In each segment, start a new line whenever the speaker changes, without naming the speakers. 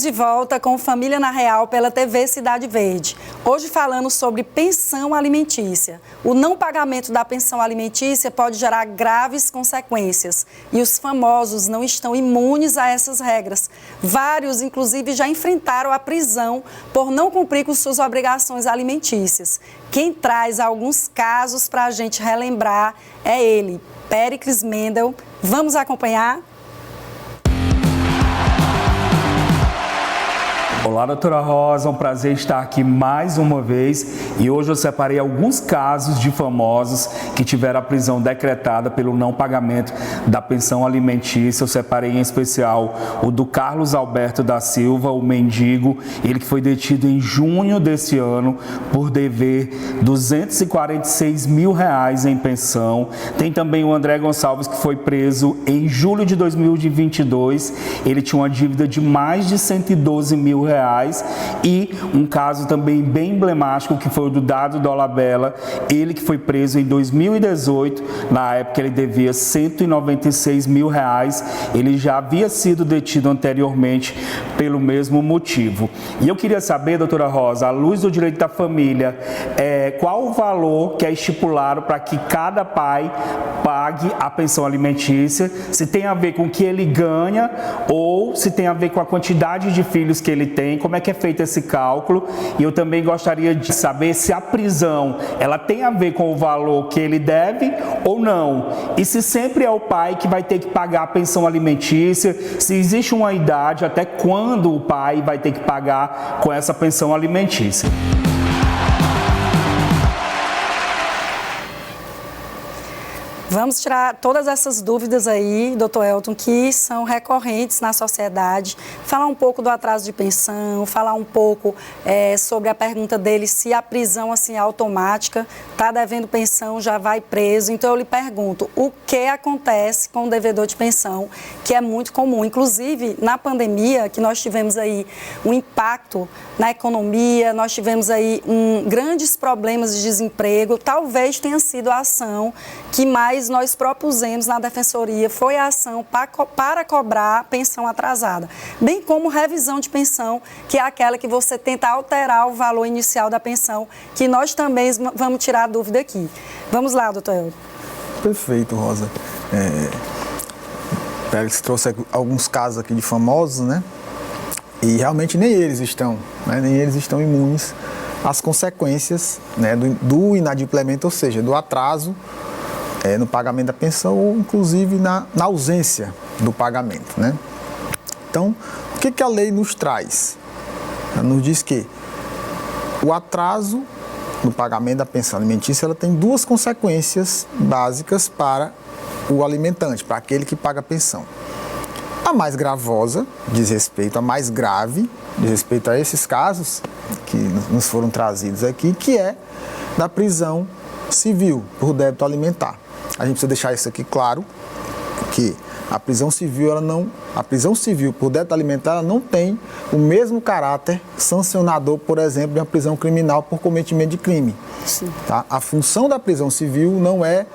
de volta com Família na Real pela TV Cidade Verde. Hoje falando sobre pensão alimentícia. O não pagamento da pensão alimentícia pode gerar graves consequências e os famosos não estão imunes a essas regras. Vários, inclusive, já enfrentaram a prisão por não cumprir com suas obrigações alimentícias. Quem traz alguns casos para a gente relembrar é ele, Péricles Mendel. Vamos acompanhar?
Olá, doutora Rosa, um prazer estar aqui mais uma vez e hoje eu separei alguns casos de famosos que tiveram a prisão decretada pelo não pagamento da pensão alimentícia. Eu separei em especial o do Carlos Alberto da Silva, o mendigo, ele que foi detido em junho desse ano por dever R$246 mil em pensão. Tem também o André Gonçalves, que foi preso em julho de 2022, ele tinha uma dívida de mais de R$112 mil. E um caso também bem emblemático que foi o do Dado Dolabella, ele que foi preso em 2018, na época ele devia R$196 mil, ele já havia sido detido anteriormente pelo mesmo motivo. E eu queria saber, doutora Rosa, à luz do direito da família, qual o valor que é estipulado para que cada pai pague a pensão alimentícia, se tem a ver com o que ele ganha ou se tem a ver com a quantidade de filhos que ele tem, como é que é feito esse cálculo. E eu também gostaria de saber se a prisão ela tem a ver com o valor que ele deve ou não, e se sempre é o pai que vai ter que pagar a pensão alimentícia, se existe uma idade até quando o pai vai ter que pagar com essa pensão alimentícia.
Vamos tirar todas essas dúvidas aí, doutor Elton, que são recorrentes na sociedade. Falar um pouco do atraso de pensão, falar um pouco sobre a pergunta dele se a prisão assim, é automática, está devendo pensão, já vai preso. Então eu lhe pergunto, o que acontece com o devedor de pensão, que é muito comum. Inclusive, na pandemia, que nós tivemos aí um impacto na economia, nós tivemos aí grandes problemas de desemprego, talvez tenha sido a ação que mais nós propusemos na Defensoria, foi a ação para cobrar pensão atrasada, bem como revisão de pensão, que é aquela que você tenta alterar o valor inicial da pensão, que nós também vamos tirar a dúvida aqui. Vamos lá, doutor Elton.
Perfeito, Rosa. Pérez trouxe alguns casos aqui de famosos, né? E realmente nem eles estão imunes às consequências, né, do inadimplemento, ou seja, do atraso no pagamento da pensão ou, inclusive, na ausência do pagamento, né? Então, o que a lei nos traz? Ela nos diz que o atraso no pagamento da pensão alimentícia ela tem duas consequências básicas para o alimentante, para aquele que paga a pensão. A mais gravosa diz respeito, a mais grave diz respeito a esses casos que nos foram trazidos aqui, que é da prisão civil por débito alimentar. A gente precisa deixar isso aqui claro, que a prisão civil por débito alimentar ela não tem o mesmo caráter sancionador, por exemplo, de uma prisão criminal por cometimento de crime. Tá? A função da prisão civil não é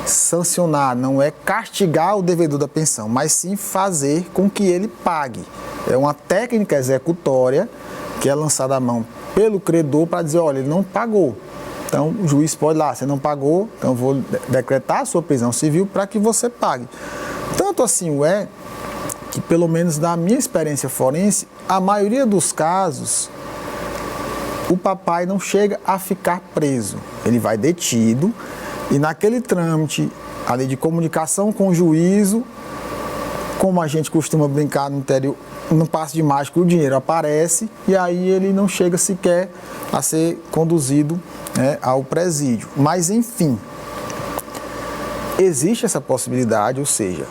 sancionar, não é castigar o devedor da pensão, mas sim fazer com que ele pague. É uma técnica executória que é lançada à mão pelo credor para dizer, olha, ele não pagou. Então, o juiz pode ir lá, você não pagou, então eu vou decretar a sua prisão civil para que você pague. Tanto assim que, pelo menos na minha experiência forense, a maioria dos casos, o papai não chega a ficar preso. Ele vai detido e naquele trâmite ali de comunicação com o juízo, como a gente costuma brincar no interior, no passe de mágica o dinheiro aparece e aí ele não chega sequer a ser conduzido, né, ao presídio. Mas, enfim, existe essa possibilidade, ou seja,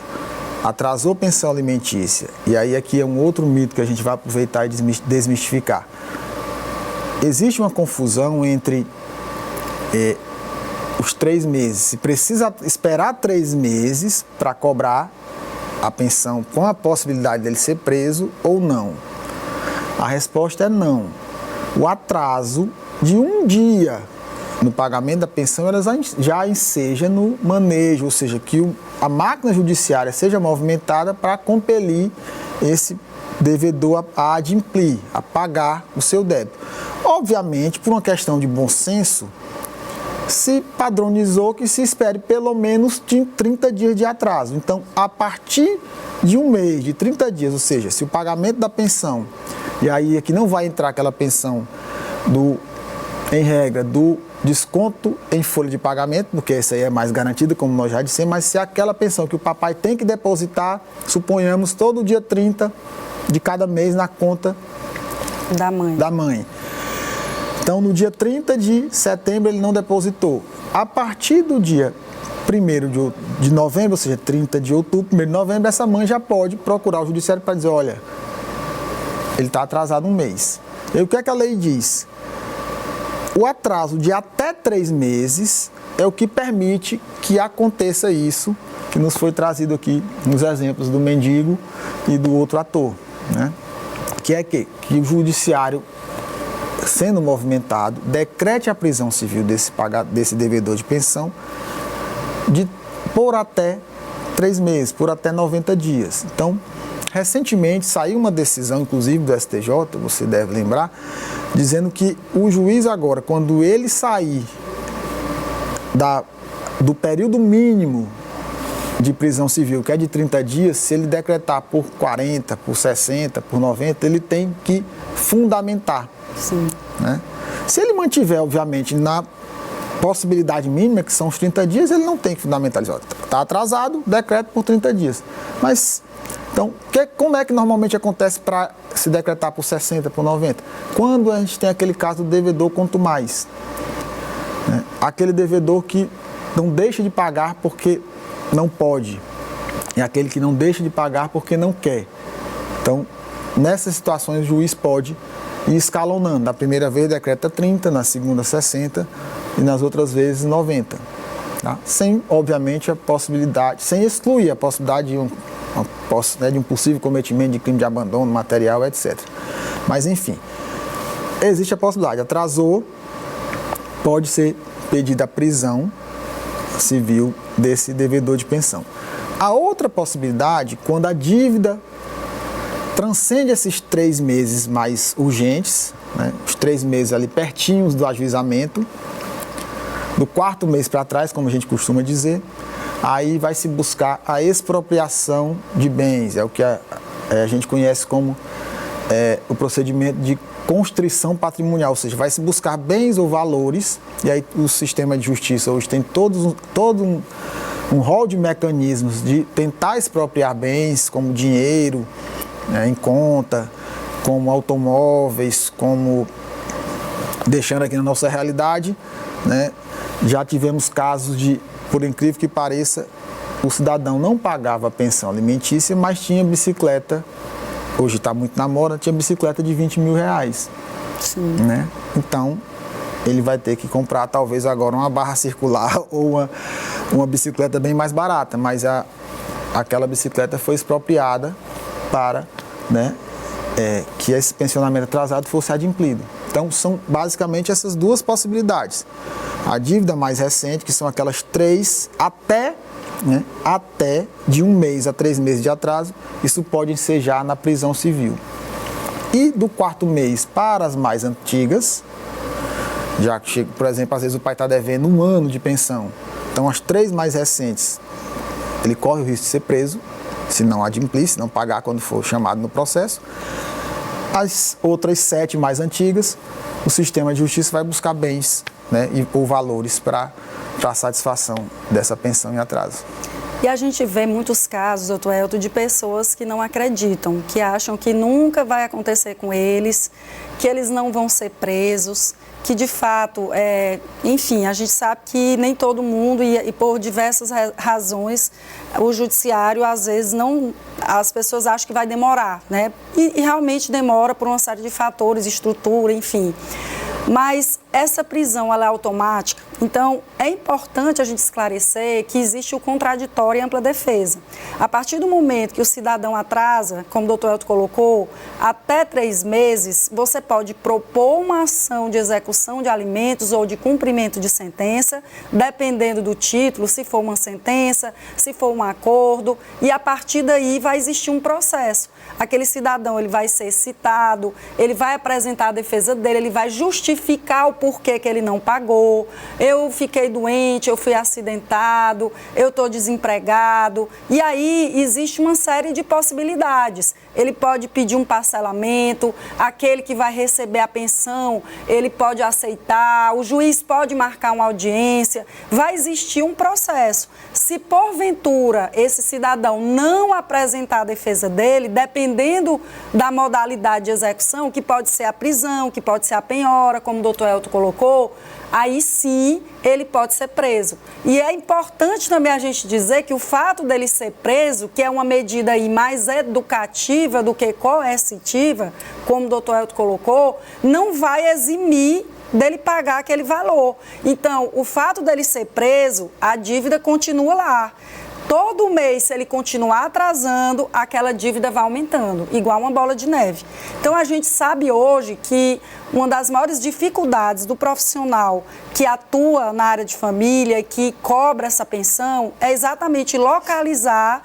atrasou pensão alimentícia, e aí aqui é um outro mito que a gente vai aproveitar e desmistificar. Existe uma confusão entre os 3 meses, se precisa esperar 3 meses para cobrar a pensão com a possibilidade dele ser preso ou não. A resposta é não. O atraso de um dia no pagamento da pensão ela já enseja no manejo, ou seja, que a máquina judiciária seja movimentada para compelir esse devedor a adimplir, a pagar o seu débito. Obviamente, por uma questão de bom senso, se padronizou que se espere pelo menos de 30 dias de atraso. Então, a partir de um mês, de 30 dias, ou seja, se o pagamento da pensão, e aí aqui não vai entrar aquela pensão em regra, do desconto em folha de pagamento, porque essa aí é mais garantida, como nós já dissemos, mas se aquela pensão que o papai tem que depositar, suponhamos, todo dia 30 de cada mês na conta da mãe. Então, no dia 30 de setembro, ele não depositou. A partir do dia 1º de novembro, ou seja, 30 de outubro, 1º de novembro, essa mãe já pode procurar o judiciário para dizer, olha, ele está atrasado um mês. E o que é que a lei diz? O atraso de até 3 meses é o que permite que aconteça isso, que nos foi trazido aqui nos exemplos do mendigo e do outro ator, né? Que é que o judiciário, sendo movimentado, decrete a prisão civil desse devedor de pensão por até 3 meses, por até 90 dias. Então, recentemente saiu uma decisão, inclusive do STJ, você deve lembrar, dizendo que o juiz agora, quando ele sair do período mínimo de prisão civil, que é de 30 dias, se ele decretar por 40, por 60, por 90, ele tem que fundamentar.
Sim.
Né? Se ele mantiver, obviamente, na possibilidade mínima, que são os 30 dias, ele não tem que fundamentalizar. Está atrasado, decreto por 30 dias. Mas, então, como é que normalmente acontece para se decretar por 60, por 90? Quando a gente tem aquele caso do devedor quanto mais. Né? Aquele devedor que não deixa de pagar porque não pode. E aquele que não deixa de pagar porque não quer. Então, nessas situações, o juiz pode ir escalonando. Na primeira vez decreta 30, na segunda 60 e nas outras vezes 90. Tá? Sem, obviamente, a possibilidade, sem excluir a possibilidade de um possível cometimento de crime de abandono material, etc. Mas, enfim, existe a possibilidade. Atrasou, pode ser pedida a prisão civil desse devedor de pensão. A outra possibilidade, quando a dívida transcende esses 3 meses mais urgentes, né, os 3 meses ali pertinhos do ajuizamento, do 4º mês para trás, como a gente costuma dizer, aí vai se buscar a expropriação de bens, é o que a gente conhece como o procedimento de constrição patrimonial, ou seja, vai se buscar bens ou valores, e aí o sistema de justiça hoje tem todo um rol de mecanismos de tentar expropriar bens, como dinheiro, em conta, como automóveis, como deixando aqui na nossa realidade, né? Já tivemos casos de, por incrível que pareça, o cidadão não pagava a pensão alimentícia, mas tinha bicicleta, hoje está muito na moda, tinha bicicleta de 20 mil reais.
Sim.
Né? Então, ele vai ter que comprar talvez agora uma barra circular ou uma bicicleta bem mais barata, mas aquela bicicleta foi expropriada para, né, que esse pensionamento atrasado fosse adimplido. Então, são basicamente essas duas possibilidades. A dívida mais recente, que são aquelas 3 até de 1 mês a 3 meses de atraso, isso pode ensejar na prisão civil. E do 4º mês para as mais antigas, já que chega, por exemplo, às vezes o pai está devendo 1 ano de pensão, então as 3 mais recentes, ele corre o risco de ser preso, se não adimplir, se não pagar quando for chamado no processo. As outras 7 mais antigas, o sistema de justiça vai buscar bens, né, ou valores para satisfação dessa pensão em atraso.
E a gente vê muitos casos, doutor Elton, de pessoas que não acreditam, que acham que nunca vai acontecer com eles, que eles não vão ser presos, que de fato, enfim, a gente sabe que nem todo mundo, e por diversas razões, o judiciário, às vezes, as pessoas acham que vai demorar, né? E realmente demora por uma série de fatores, estrutura, enfim. Mas essa prisão, ela é automática? Então, é importante a gente esclarecer que existe o contraditório e ampla defesa. A partir do momento que o cidadão atrasa, como o doutor Elton colocou, até 3 meses, você pode propor uma ação de execução de alimentos ou de cumprimento de sentença, dependendo do título, se for uma sentença, se for um acordo, e a partir daí vai existir um processo. Aquele cidadão, ele vai ser citado, ele vai apresentar a defesa dele, ele vai justificar o porquê que ele não pagou. Eu fiquei doente, eu fui acidentado, eu estou desempregado. E aí existe uma série de possibilidades. Ele pode pedir um parcelamento, aquele que vai receber a pensão, ele pode aceitar, o juiz pode marcar uma audiência, vai existir um processo. Se porventura esse cidadão não apresentar a defesa dele, dependendo da modalidade de execução, que pode ser a prisão, que pode ser a penhora, como o doutor Elton colocou, aí sim ele pode ser preso. E é importante também a gente dizer que o fato dele ser preso, que é uma medida aí mais educativa do que coercitiva, como o doutor Elton colocou, não vai eximir dele pagar aquele valor. Então, o fato dele ser preso, a dívida continua lá. Todo mês, se ele continuar atrasando, aquela dívida vai aumentando, igual uma bola de neve. Então, a gente sabe hoje que uma das maiores dificuldades do profissional que atua na área de família, que cobra essa pensão, é exatamente localizar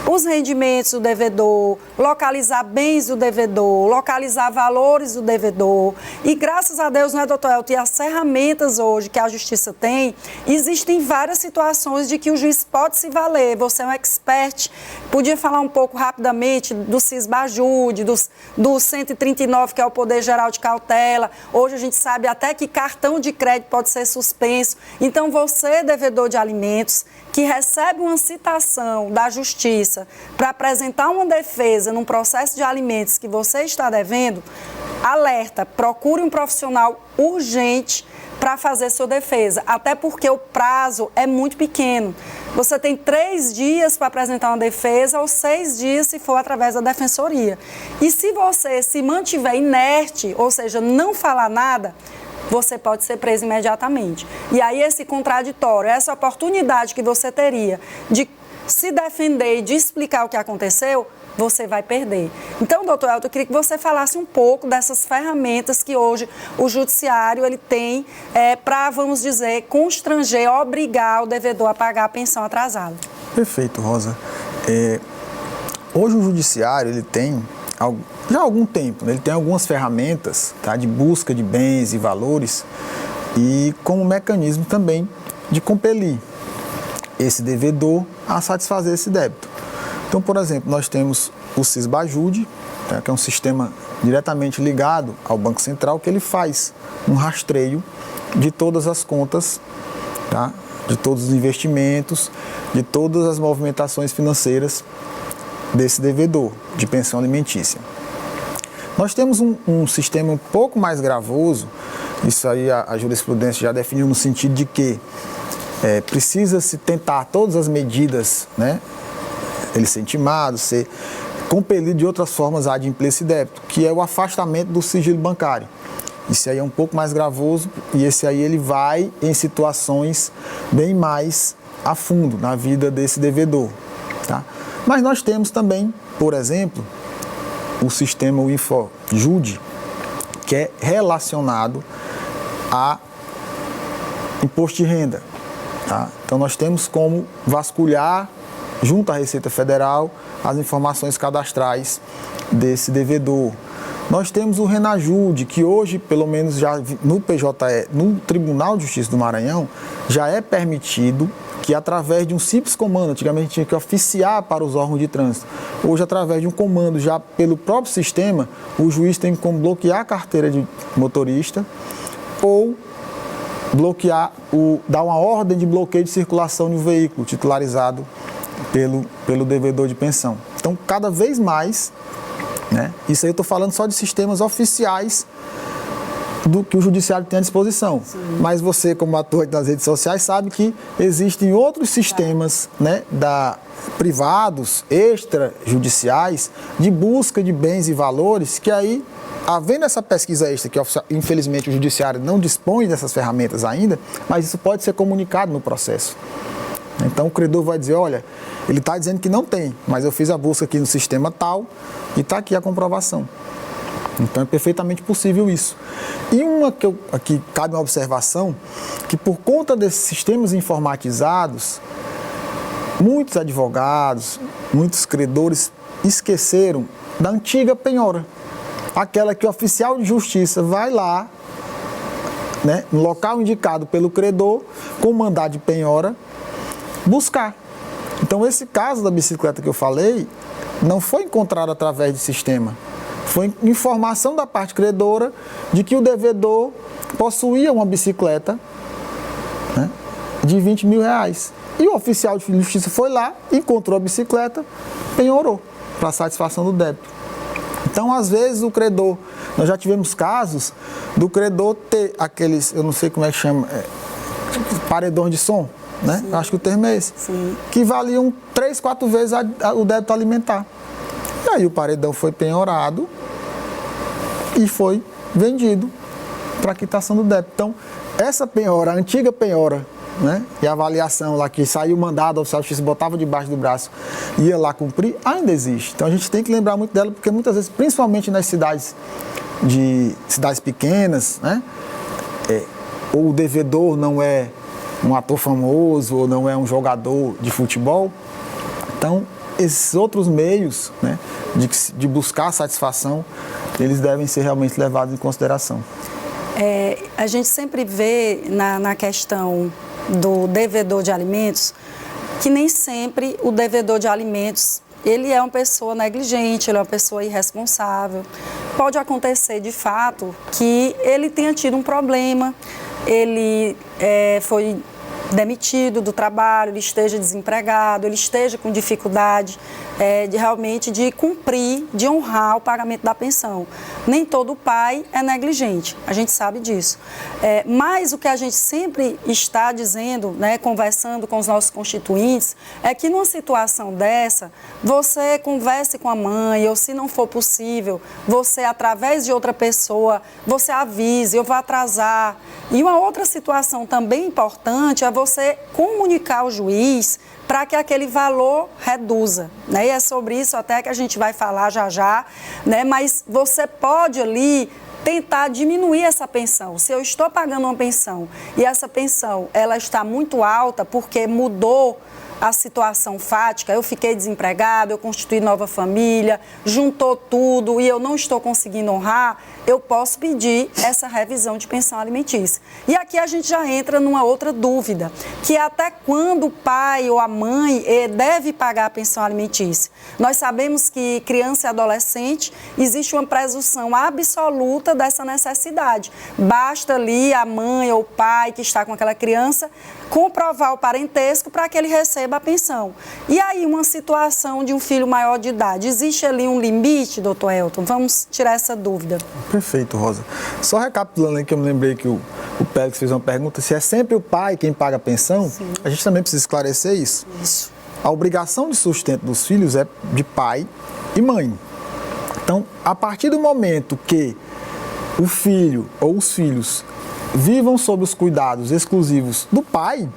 os rendimentos do devedor, localizar bens do devedor, localizar valores do devedor. E graças a Deus, né, doutor Elton, e as ferramentas hoje que a Justiça tem, existem várias situações de que o juiz pode se valer. Você é um expert, podia falar um pouco rapidamente do Cisbajude, do 139, que é o Poder Geral de Cautela. Hoje a gente sabe até que cartão de crédito pode ser suspenso. Então você, devedor de alimentos, que recebe uma citação da Justiça para apresentar uma defesa num processo de alimentos que você está devendo, alerta, procure um profissional urgente para fazer sua defesa, até porque o prazo é muito pequeno. Você tem 3 dias para apresentar uma defesa ou 6 dias se for através da defensoria. E se você se mantiver inerte, ou seja, não falar nada, você pode ser preso imediatamente. E aí esse contraditório, essa oportunidade que você teria de se defender e de explicar o que aconteceu, você vai perder. Então, doutor Elton, eu queria que você falasse um pouco dessas ferramentas que hoje o judiciário ele tem para, vamos dizer, constranger, obrigar o devedor a pagar a pensão atrasada.
Perfeito, Rosa. Hoje o judiciário ele tem já há algum tempo, né? Ele tem algumas ferramentas, tá, de busca de bens e valores e como mecanismo também de compelir esse devedor a satisfazer esse débito. Então, por exemplo, nós temos o Cisbajude, tá, que é um sistema diretamente ligado ao Banco Central, que ele faz um rastreio de todas as contas, tá, de todos os investimentos, de todas as movimentações financeiras desse devedor de pensão alimentícia. Nós temos um sistema um pouco mais gravoso, isso aí a jurisprudência já definiu no sentido de que precisa-se tentar todas as medidas, né, ele ser intimado, ser compelido de outras formas a adimplência e débito, que é o afastamento do sigilo bancário. Isso aí é um pouco mais gravoso e esse aí ele vai em situações bem mais a fundo na vida desse devedor, tá? Mas nós temos também, por exemplo, o sistema InfoJude, que é relacionado a imposto de renda, tá? Então nós temos como vasculhar junto à Receita Federal as informações cadastrais desse devedor. Nós temos o Renajude, que hoje, pelo menos já no PJE, no Tribunal de Justiça do Maranhão, já é permitido que através de um simples comando, antigamente tinha que oficiar para os órgãos de trânsito, hoje através de um comando já pelo próprio sistema, o juiz tem como bloquear a carteira de motorista ou bloquear, dar uma ordem de bloqueio de circulação de um veículo titularizado pelo devedor de pensão. Então, cada vez mais, né, isso aí eu estou falando só de sistemas oficiais do que o judiciário tem à disposição. Sim. Mas você, como ator das redes sociais, sabe que existem outros sistemas, né, privados, extrajudiciais, de busca de bens e valores, que aí havendo essa pesquisa extra, que infelizmente o judiciário não dispõe dessas ferramentas ainda, mas isso pode ser comunicado no processo. Então o credor vai dizer, olha, ele está dizendo que não tem, mas eu fiz a busca aqui no sistema tal e está aqui a comprovação. Então é perfeitamente possível isso. E uma que aqui cabe uma observação, que por conta desses sistemas informatizados, muitos advogados, muitos credores esqueceram da antiga penhora. Aquela que o oficial de justiça vai lá, né, no local indicado pelo credor, com mandado de penhora, buscar. Então esse caso da bicicleta que eu falei, não foi encontrado através de sistema. Foi informação da parte credora de que o devedor possuía uma bicicleta, né, de 20 mil reais. E o oficial de justiça foi lá, encontrou a bicicleta, penhorou para satisfação do débito. Então, às vezes, o credor, nós já tivemos casos do credor ter aqueles, eu não sei como é que chama, paredões de som, né? Sim. Acho que o termo é esse. Sim. Que valiam 3, 4 vezes o débito alimentar. E aí o paredão foi penhorado e foi vendido para quitação do débito. Então, essa penhora, a antiga penhora, né, e a avaliação lá que saiu mandado, o oficial de justiça botava debaixo do braço e ia lá cumprir, ainda existe. Então a gente tem que lembrar muito dela, porque muitas vezes, principalmente nas cidades pequenas, né, ou o devedor não é um ator famoso, ou não é um jogador de futebol. Então, esses outros meios, né, de buscar satisfação, eles devem ser realmente levados em consideração.
A gente sempre vê na questão do devedor de alimentos que nem sempre o devedor de alimentos ele é uma pessoa negligente, ele é uma pessoa irresponsável. Pode acontecer de fato que ele tenha tido um problema, ele foi demitido do trabalho, ele esteja desempregado, ele esteja com dificuldade de cumprir, de honrar o pagamento da pensão. Nem todo pai é negligente, a gente sabe disso. Mas o que a gente sempre está dizendo, né, conversando com os nossos constituintes, é que numa situação dessa, você converse com a mãe, ou se não for possível, você, através de outra pessoa, você avise, eu vou atrasar. E uma outra situação também importante é você comunicar ao juiz para que aquele valor reduza, né? E é sobre isso até que a gente vai falar já, né? Mas você pode ali tentar diminuir essa pensão. Se eu estou pagando uma pensão e essa pensão ela está muito alta porque mudou a situação fática, eu fiquei desempregado, eu constituí nova família, juntou tudo e eu não estou conseguindo honrar, eu posso pedir essa revisão de pensão alimentícia. E aqui a gente já entra numa outra dúvida, que é até quando o pai ou a mãe deve pagar a pensão alimentícia. Nós sabemos que criança e adolescente existe uma presunção absoluta dessa necessidade. Basta ali a mãe ou o pai que está com aquela criança comprovar o parentesco para que ele receba a pensão. E aí, uma situação de um filho maior de idade, existe ali um limite, doutor Elton? Vamos tirar essa dúvida.
Perfeito, Rosa. Só recapitulando aí que eu me lembrei que o Pélix fez uma pergunta, se é sempre o pai quem paga a pensão, sim, a gente também precisa esclarecer isso.
Isso.
A obrigação de sustento dos filhos é de pai e mãe. Então, a partir do momento que o filho ou os filhos vivam sob os cuidados exclusivos do pai,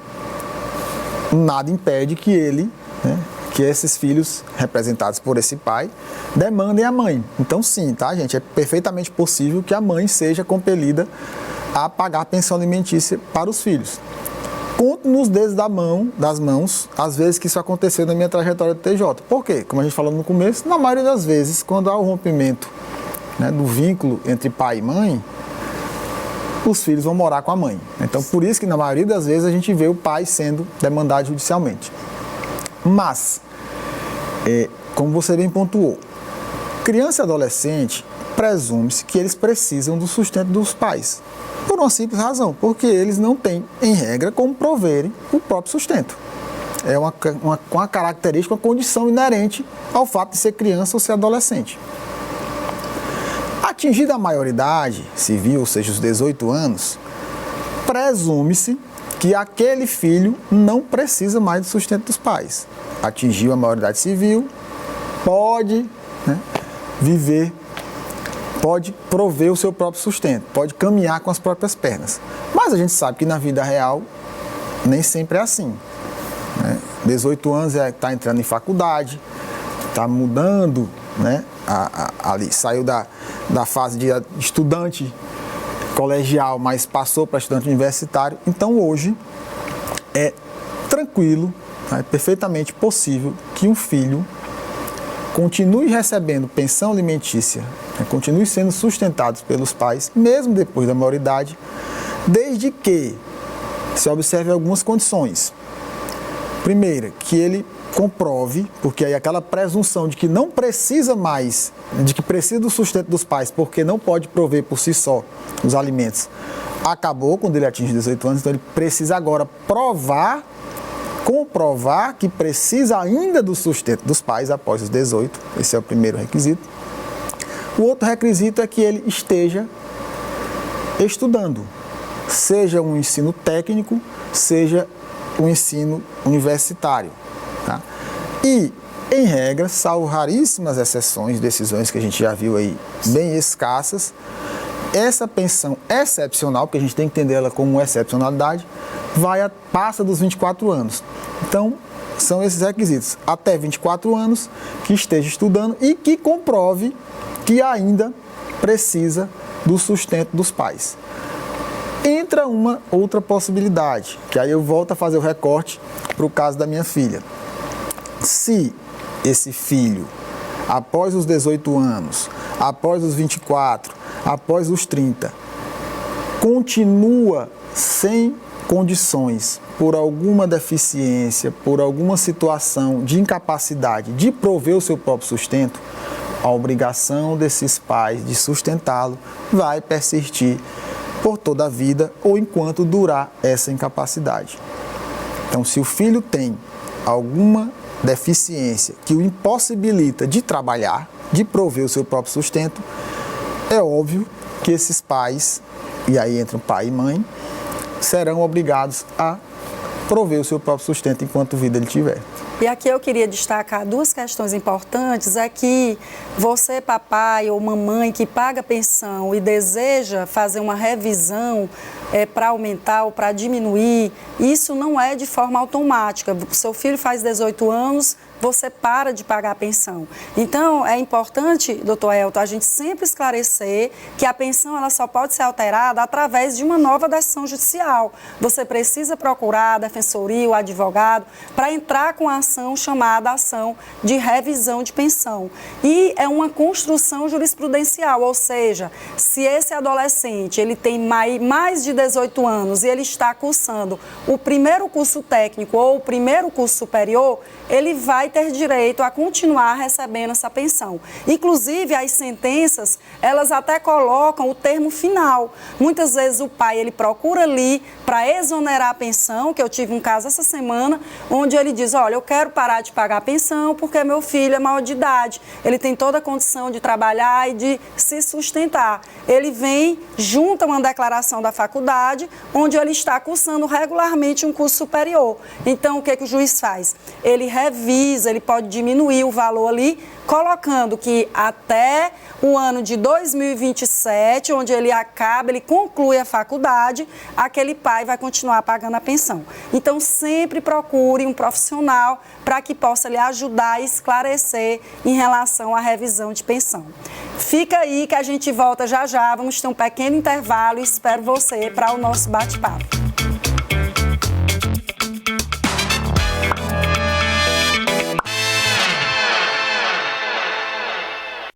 nada impede que ele, né, que esses filhos, representados por esse pai, demandem a mãe. Então sim, tá, gente? É perfeitamente possível que a mãe seja compelida a pagar a pensão alimentícia para os filhos. Conto nos dedos das mãos, às vezes que isso aconteceu na minha trajetória do TJ. Por quê? Como a gente falou no começo, na maioria das vezes, quando há o rompimento, né, do vínculo entre pai e mãe, os filhos vão morar com a mãe. Então, por isso que na maioria das vezes a gente vê o pai sendo demandado judicialmente. Mas, como você bem pontuou, criança e adolescente, presume-se que eles precisam do sustento dos pais. Por uma simples razão, porque eles não têm, em regra, como proverem o próprio sustento. É uma característica, uma condição inerente ao fato de ser criança ou ser adolescente. Atingida a maioridade civil, ou seja, os 18 anos, presume-se que aquele filho não precisa mais do sustento dos pais. Atingiu a maioridade civil, pode, né, viver pode prover o seu próprio sustento, pode caminhar com as próprias pernas. Mas a gente sabe que na vida real nem sempre é assim, né? 18 anos está entrando em faculdade, está mudando, né? Ali saiu da fase de estudante colegial, mas passou para estudante universitário. Então hoje é tranquilo, é perfeitamente possível que um filho continue recebendo pensão alimentícia, continue sendo sustentado pelos pais, mesmo depois da maioridade, desde que se observe algumas condições. Primeira, que ele comprove, porque aí aquela presunção de que não precisa mais, de que precisa do sustento dos pais, porque não pode prover por si só os alimentos, acabou quando ele atinge 18 anos, então ele precisa agora comprovar que precisa ainda do sustento dos pais após os 18, esse é o primeiro requisito. O outro requisito é que ele esteja estudando, seja um ensino técnico, seja um ensino universitário, tá? E, em regra, salvo raríssimas exceções, decisões que a gente já viu aí bem escassas, essa pensão excepcional, porque a gente tem que entender ela como excepcionalidade, passa dos 24 anos. Então, são esses requisitos. Até 24 anos, que esteja estudando e que comprove que ainda precisa do sustento dos pais. Entra uma outra possibilidade, que aí eu volto a fazer o recorte para o caso da minha filha. Se esse filho, após os 18 anos, após os 24, após os 30, continua sem condições, por alguma deficiência, por alguma situação de incapacidade de prover o seu próprio sustento, a obrigação desses pais de sustentá-lo vai persistir por toda a vida ou enquanto durar essa incapacidade. Então, se o filho tem alguma deficiência que o impossibilita de trabalhar, de prover o seu próprio sustento, é óbvio que esses pais, e aí entram pai e mãe, serão obrigados a prover o seu próprio sustento enquanto vida ele tiver.
E aqui eu queria destacar duas questões importantes, é que você, papai ou mamãe que paga pensão e deseja fazer uma revisão para aumentar ou para diminuir, isso não é de forma automática. Seu filho faz 18 anos, você para de pagar a pensão. Então, é importante, doutor Elton, a gente sempre esclarecer que a pensão ela só pode ser alterada através de uma nova decisão judicial. Você precisa procurar a defensoria, o advogado, para entrar com a ação chamada ação de revisão de pensão. E é uma construção jurisprudencial, ou seja, se esse adolescente ele tem mais de 18 anos e ele está cursando o primeiro curso técnico ou o primeiro curso superior, ele vai ter direito a continuar recebendo essa pensão. Inclusive, as sentenças, elas até colocam o termo final. Muitas vezes o pai, ele procura ali para exonerar a pensão, que eu tive um caso essa semana, onde ele diz, olha, eu quero parar de pagar a pensão porque meu filho é maior de idade, ele tem toda a condição de trabalhar e de se sustentar. Ele vem, junta uma declaração da faculdade, onde ele está cursando regularmente um curso superior. Então, o que o juiz faz? Ele revisa, ele pode diminuir o valor ali, colocando que até o ano de 2027, onde ele acaba, ele conclui a faculdade, aquele pai vai continuar pagando a pensão. Então, sempre procure um profissional para que possa lhe ajudar e esclarecer em relação à revisão de pensão. Fica aí que a gente volta já já, vamos ter um pequeno intervalo e espero você para o nosso bate-papo.